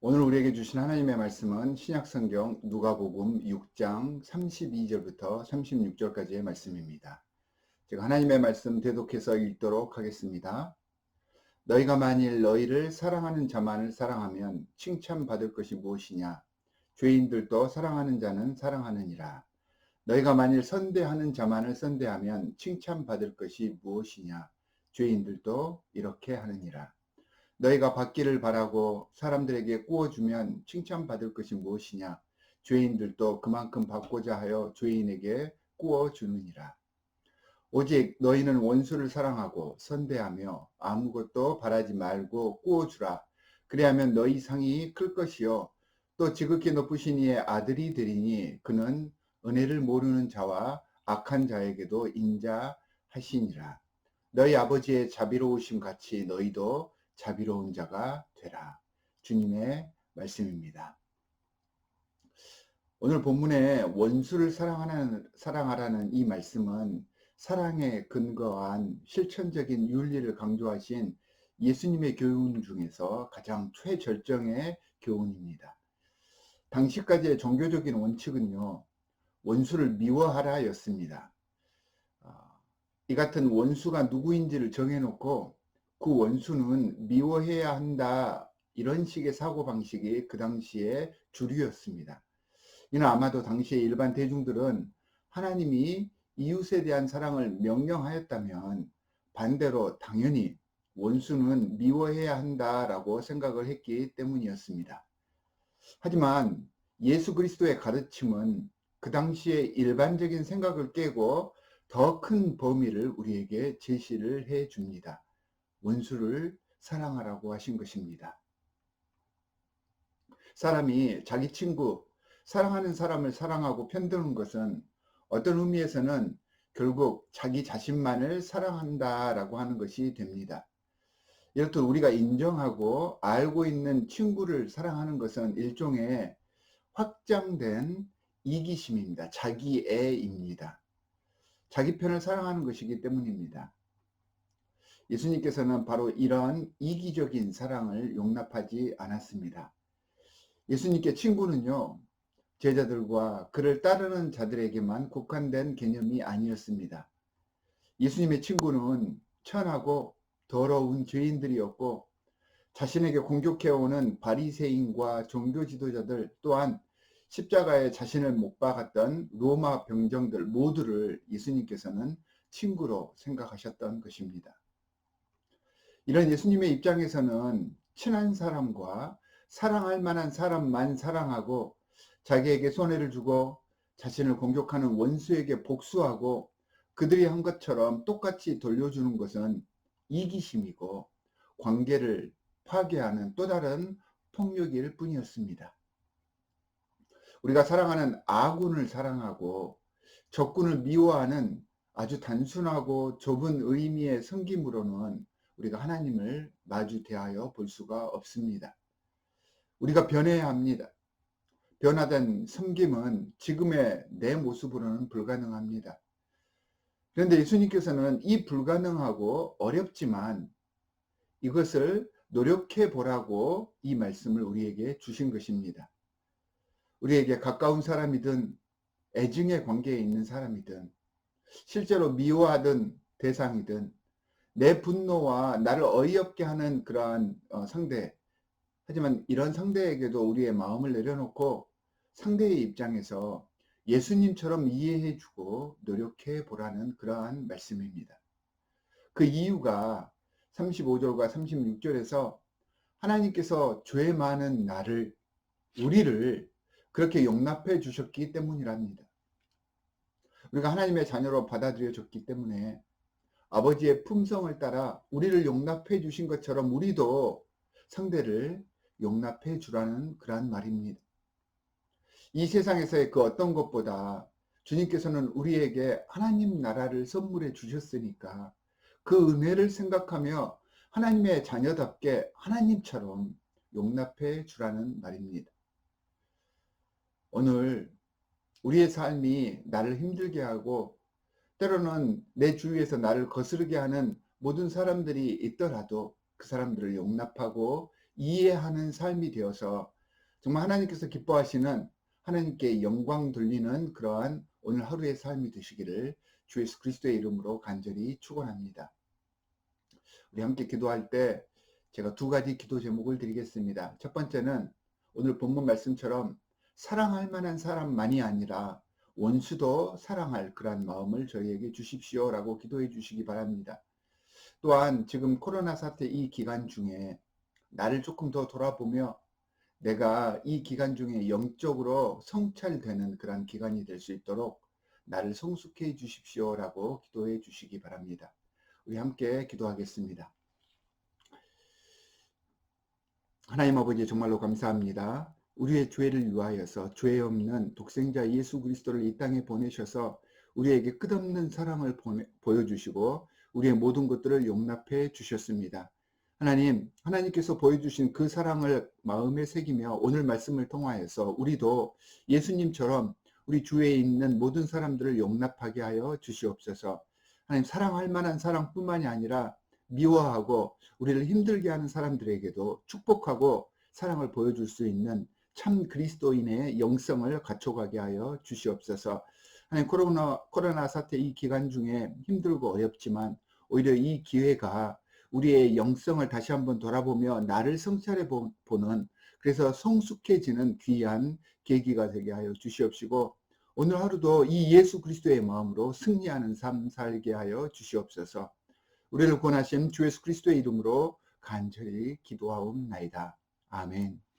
오늘 우리에게 주신 하나님의 말씀은 신약성경 누가복음 6장 32절부터 36절까지의 말씀입니다. 제가 하나님의 말씀 대독해서 읽도록 하겠습니다. 너희가 만일 너희를 사랑하는 자만을 사랑하면 칭찬받을 것이 무엇이냐? 죄인들도 사랑하는 자는 사랑하느니라. 너희가 만일 선대하는 자만을 선대하면 칭찬받을 것이 무엇이냐? 죄인들도 이렇게 하느니라. 너희가 받기를 바라고 사람들에게 구워주면 칭찬받을 것이 무엇이냐? 죄인들도 그만큼 받고자 하여 죄인에게 구워주느니라. 오직 너희는 원수를 사랑하고 선대하며 아무것도 바라지 말고 구워주라. 그리하면 너희 상이 클 것이요 또 지극히 높으신 이의 아들이 되리니 그는 은혜를 모르는 자와 악한 자에게도 인자하시니라. 너희 아버지의 자비로우심 같이 너희도 자비로운 자가 되라. 주님의 말씀입니다. 오늘 본문의 원수를 사랑하라는 이 말씀은 사랑에 근거한 실천적인 윤리를 강조하신 예수님의 교훈 중에서 가장 최절정의 교훈입니다. 당시까지의 종교적인 원칙은요, 원수를 미워하라 였습니다. 이 같은 원수가 누구인지를 정해놓고 그 원수는 미워해야 한다, 이런 식의 사고방식이 그 당시에 주류였습니다. 이는 아마도 당시의 일반 대중들은 하나님이 이웃에 대한 사랑을 명령하였다면 반대로 당연히 원수는 미워해야 한다라고 생각을 했기 때문이었습니다. 하지만 예수 그리스도의 가르침은 그 당시의 일반적인 생각을 깨고 더 큰 범위를 우리에게 제시를 해 줍니다. 원수를 사랑하라고 하신 것입니다. 사람이 자기 친구, 사랑하는 사람을 사랑하고 편드는 것은 어떤 의미에서는 결국 자기 자신만을 사랑한다라고 하는 것이 됩니다. 이렇듯 우리가 인정하고 알고 있는 친구를 사랑하는 것은 일종의 확장된 이기심입니다. 자기애입니다. 자기 편을 사랑하는 것이기 때문입니다. 예수님께서는 바로 이런 이기적인 사랑을 용납하지 않았습니다. 예수님께 친구는요, 제자들과 그를 따르는 자들에게만 국한된 개념이 아니었습니다. 예수님의 친구는 천하고 더러운 죄인들이었고 자신에게 공격해오는 바리새인과 종교 지도자들 또한 십자가에 자신을 못 박았던 로마 병정들 모두를 예수님께서는 친구로 생각하셨던 것입니다. 이런 예수님의 입장에서는 친한 사람과 사랑할 만한 사람만 사랑하고 자기에게 손해를 주고 자신을 공격하는 원수에게 복수하고 그들이 한 것처럼 똑같이 돌려주는 것은 이기심이고 관계를 파괴하는 또 다른 폭력일 뿐이었습니다. 우리가 사랑하는 아군을 사랑하고 적군을 미워하는 아주 단순하고 좁은 의미의 섬김으로는 우리가 하나님을 마주 대하여 볼 수가 없습니다. 우리가 변해야 합니다. 변화된 섬김은 지금의 내 모습으로는 불가능합니다. 그런데 예수님께서는 이 불가능하고 어렵지만 이것을 노력해 보라고 이 말씀을 우리에게 주신 것입니다. 우리에게 가까운 사람이든 애증의 관계에 있는 사람이든 실제로 미워하던 대상이든 내 분노와 나를 어이없게 하는 그러한 상대, 하지만 이런 상대에게도 우리의 마음을 내려놓고 상대의 입장에서 예수님처럼 이해해주고 노력해 보라는 그러한 말씀입니다. 그 이유가 35절과 36절에서 하나님께서 죄 많은 나를, 우리를 그렇게 용납해 주셨기 때문이랍니다. 우리가 하나님의 자녀로 받아들여졌기 때문에 아버지의 품성을 따라 우리를 용납해 주신 것처럼 우리도 상대를 용납해 주라는 그러한 말입니다. 이 세상에서의 그 어떤 것보다 주님께서는 우리에게 하나님 나라를 선물해 주셨으니까 그 은혜를 생각하며 하나님의 자녀답게 하나님처럼 용납해 주라는 말입니다. 오늘 우리의 삶이 나를 힘들게 하고 때로는 내 주위에서 나를 거스르게 하는 모든 사람들이 있더라도 그 사람들을 용납하고 이해하는 삶이 되어서 정말 하나님께서 기뻐하시는, 하나님께 영광 돌리는 그러한 오늘 하루의 삶이 되시기를 주 예수 그리스도의 이름으로 간절히 축원합니다. 우리 함께 기도할 때 제가 두 가지 기도 제목을 드리겠습니다. 첫 번째는 오늘 본문 말씀처럼 사랑할 만한 사람만이 아니라 원수도 사랑할 그러한 마음을 저희에게 주십시오라고 기도해 주시기 바랍니다. 또한 지금 코로나 사태 이 기간 중에 나를 조금 더 돌아보며 내가 이 기간 중에 영적으로 성찰되는 그런 기간이 될 수 있도록 나를 성숙해 주십시오라고 기도해 주시기 바랍니다. 우리 함께 기도하겠습니다. 하나님 아버지, 정말로 감사합니다. 우리의 죄를 위하여서 죄 없는 독생자 예수 그리스도를 이 땅에 보내셔서 우리에게 끝없는 사랑을 보여주시고 우리의 모든 것들을 용납해 주셨습니다. 하나님, 하나님께서 보여주신 그 사랑을 마음에 새기며 오늘 말씀을 통하여서 우리도 예수님처럼 우리 주위에 있는 모든 사람들을 용납하게 하여 주시옵소서. 하나님, 사랑할 만한 사랑뿐만이 아니라 미워하고 우리를 힘들게 하는 사람들에게도 축복하고 사랑을 보여줄 수 있는 참 그리스도인의 영성을 갖춰가게 하여 주시옵소서. 하나님, 코로나 사태 이 기간 중에 힘들고 어렵지만 오히려 이 기회가 우리의 영성을 다시 한번 돌아보며 나를 성찰해 보는, 그래서 성숙해지는 귀한 계기가 되게 하여 주시옵시고 오늘 하루도 이 예수 그리스도의 마음으로 승리하는 삶 살게 하여 주시옵소서. 우리를 구원하신 주 예수 그리스도의 이름으로 간절히 기도하옵나이다. 아멘.